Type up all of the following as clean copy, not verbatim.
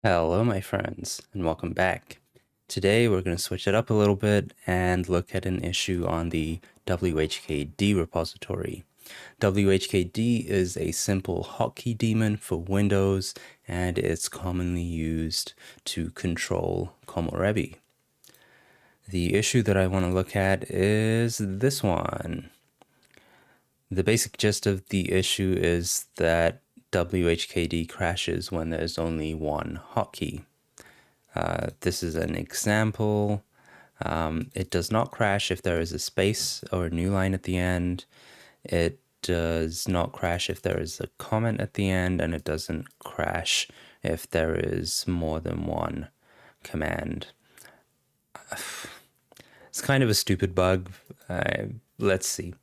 Hello, my friends, and welcome back. Today, we're going to switch it up a little bit and look at an issue on the whkd repository. whkd is a simple hotkey daemon for Windows, and it's commonly used to control Komorebi. The issue that I want to look at is this one. The basic gist of the issue is that whkd crashes when there's only one hotkey. This is an example. It does not crash if there is a space or a new line at the end. It does not crash if there is a comment at the end, and it doesn't crash if there is more than one command. It's kind of a stupid bug. Let's see.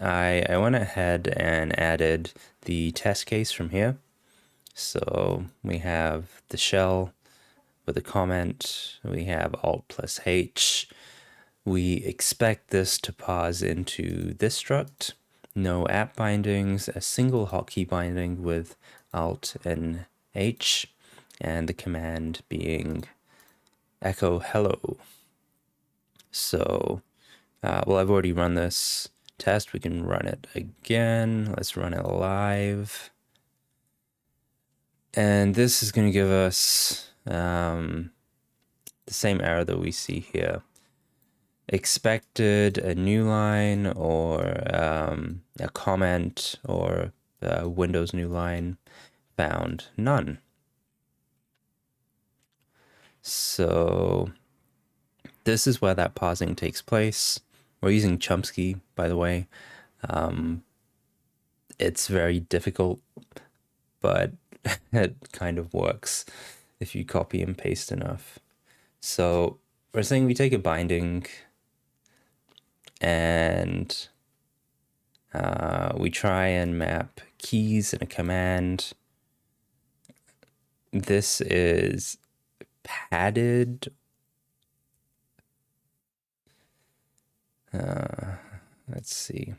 I went ahead and added the test case from here. So we have the shell with a comment, we have Alt plus H. We expect this to pause into this struct. No app bindings, a single hotkey binding with Alt and H, and the command being echo hello. So, well, I've already run this test. We can run it again. Let's run it live. And this is going to give us the same error that we see here. Expected a new line or a comment or Windows new line, found none. So this is where that pausing takes place. We're using Chumsky, by the way. It's very difficult, but it kind of works if you copy and paste enough. So we're saying we take a binding and we try and map keys in a command. This is padded. Let's see.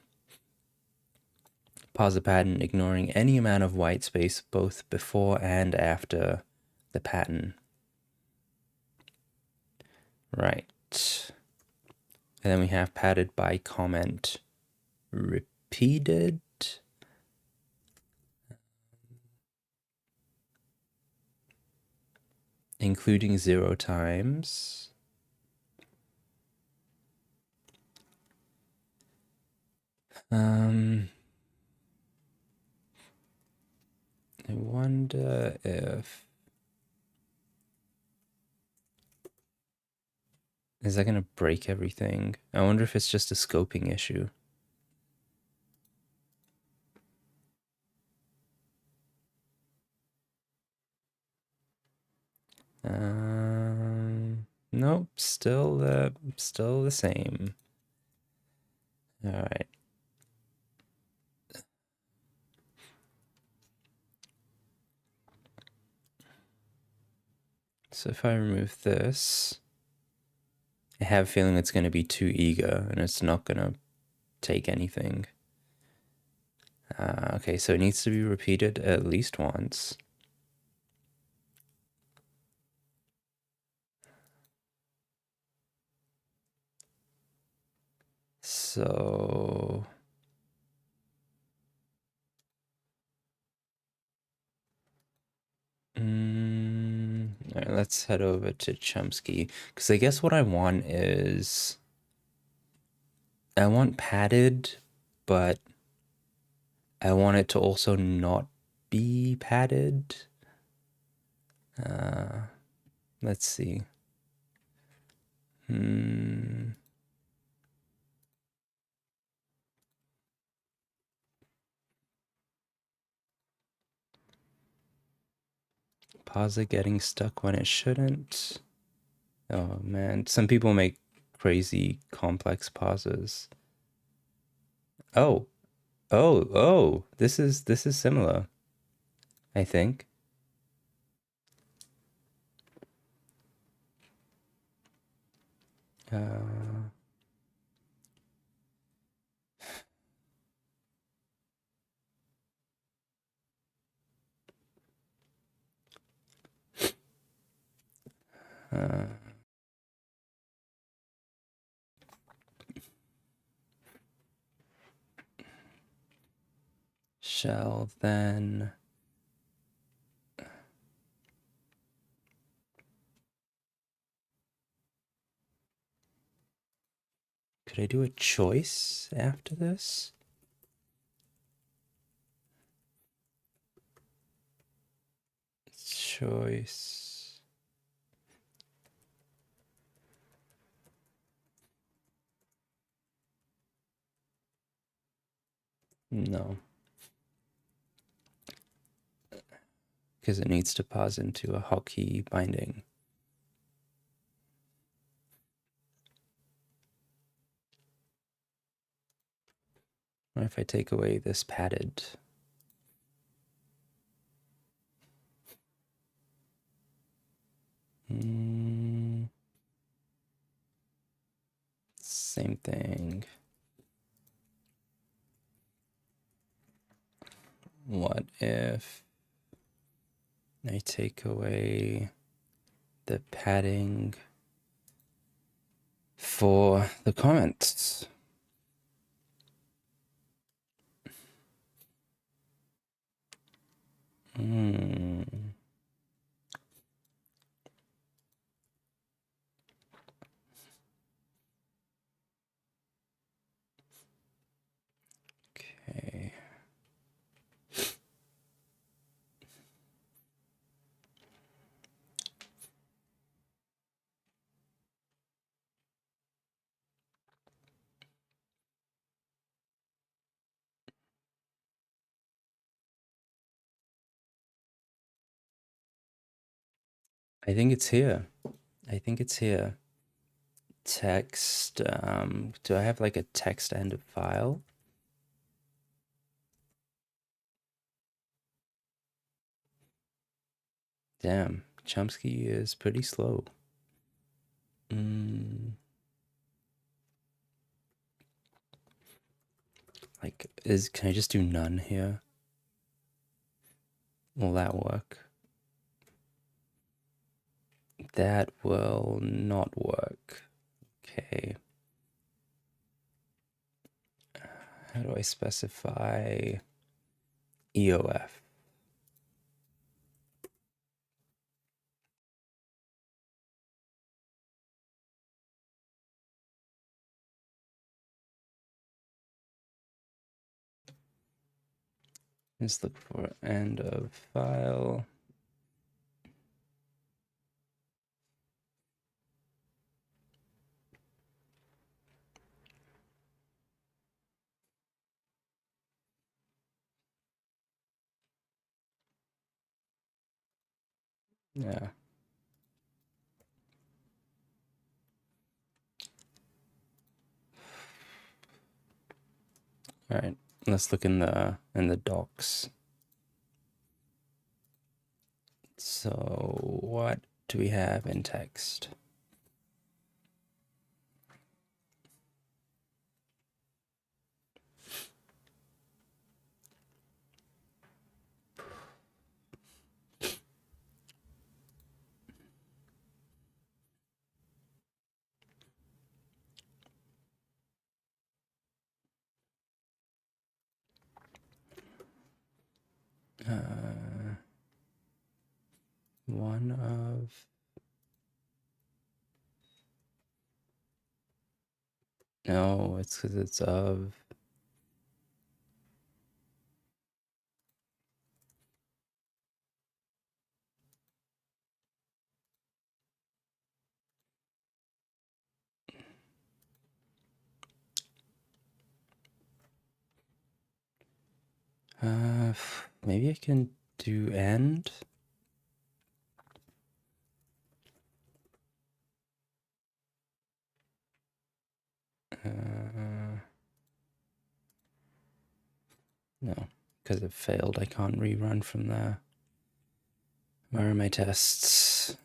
Pause the pattern, ignoring any amount of white space both before and after the pattern. Right. And then we have padded by comment repeated. Including 0 times. I wonder if... Is that going to break everything? I wonder if it's just a scoping issue. Nope, still the same. All right. So if I remove this, I have a feeling it's going to be too eager and it's not going to take anything. Okay, so it needs to be repeated at least once. So... all right, let's head over to Chumsky, because I guess what I want is... I want padded, but I want it to also not be padded. Let's see. Pause it getting stuck when it shouldn't. Oh man, some people make crazy complex pauses. Oh, oh, this is similar, I think. Shall then could I do a choice after this? Choice. No. Because it needs to pause into a Hotkey binding. What if I take away this padded? Same thing. What if I take away the padding for the comments? Okay. I think it's here. I think it's here. Text. Do I have like a text end of file? Damn, Chumsky is pretty slow. Like, can I just do none here? Will that work? That will not work. Okay. How do I specify EOF? Just look for end of file. Yeah. All right. Let's look in the docs. So what do we have in text? One of no, it's because it's of maybe I can do end. No, because it failed. I can't rerun from there. Where are my tests?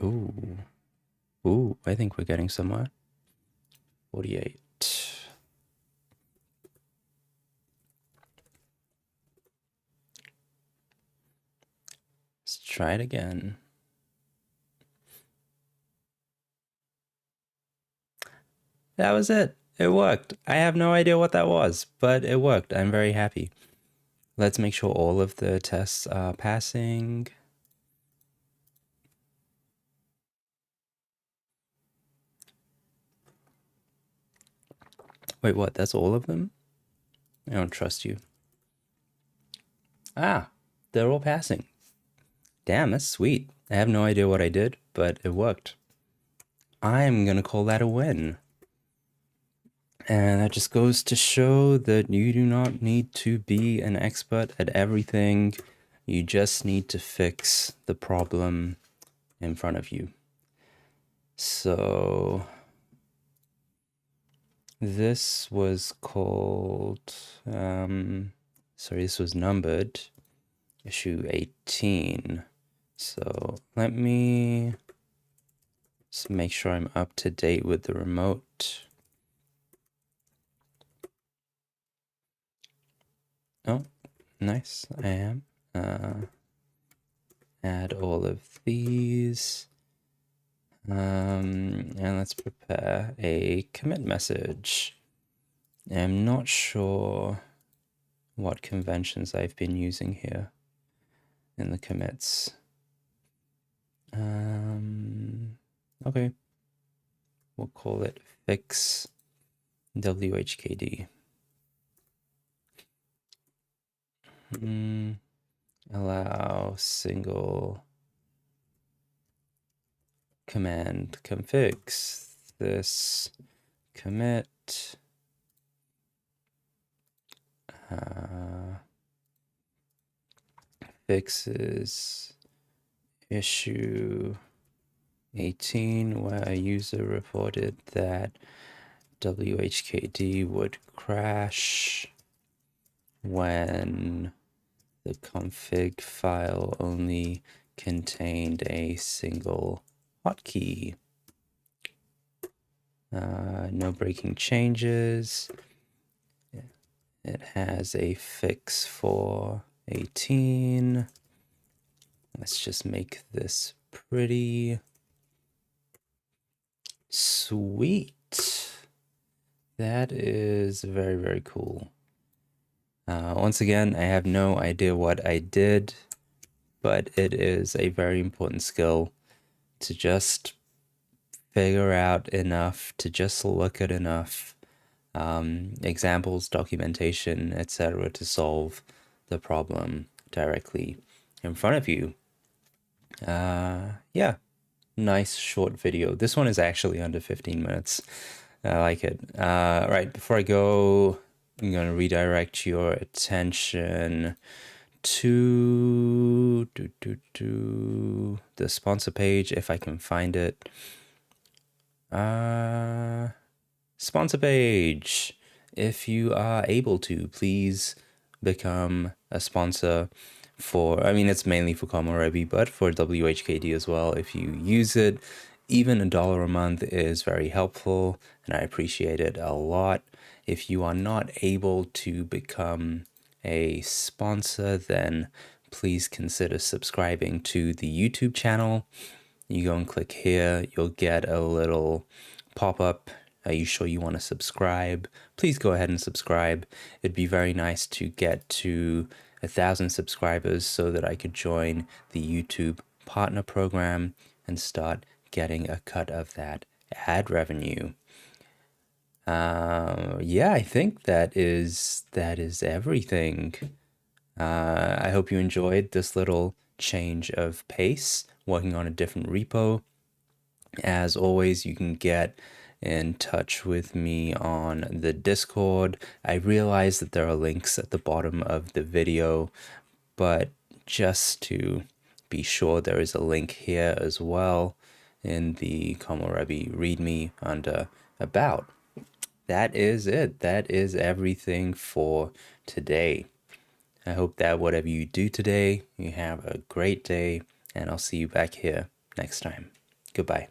Ooh. Ooh, I think we're getting somewhere. 48. try it again. That was it. It worked. I have no idea what that was, but it worked. I'm very happy. Let's make sure all of the tests are passing. Wait, what? That's all of them? I don't trust you. Ah, they're all passing. Damn, that's sweet. I have no idea what I did, but it worked. I'm gonna call that a win. And that just goes to show that you do not need to be an expert at everything. You just need to fix the problem in front of you. So this was called, sorry, this was numbered issue 18. So let me just make sure I'm up to date with the remote. Oh, nice, I am. Add all of these. And let's prepare a commit message. I'm not sure what conventions I've been using here in the commits. Okay. We'll call it fix whkd. Allow single command configs this commit fixes issue 18 where a user reported that whkd would crash when the config file only contained a single hotkey. No breaking changes. It has a fix for 18. Let's just make this pretty. Sweet. That is very, very cool. Once again, I have no idea what I did, but it is a very important skill to just figure out enough, to just look at enough examples, documentation, etc. to solve the problem directly in front of you. Yeah, nice short video. This one is actually under 15 minutes. I like it. Right, before I go, I'm going to redirect your attention to the sponsor page, if I can find it. Sponsor page. If you are able to, please become a sponsor for, I mean, it's mainly for Komorebi, but for whkd as well. If you use it, even $1 a month is very helpful, and I appreciate it a lot. If you are not able to become a sponsor, then please consider subscribing to the YouTube channel. You go and click here, you'll get a little pop-up. Are you sure you want to subscribe? Please go ahead and subscribe. It'd be very nice to get to 1,000 subscribers so that I could join the YouTube partner program and start getting a cut of that ad revenue. Yeah, I think that is everything. I hope you enjoyed this little change of pace, working on a different repo. As always, you can get in touch with me on the Discord. I realize that there are links at the bottom of the video, but just to be sure, there is a link here as well in the Komorebi README under About. That is it. That is everything for today. I hope that whatever you do today, you have a great day, and I'll see you back here next time. Goodbye.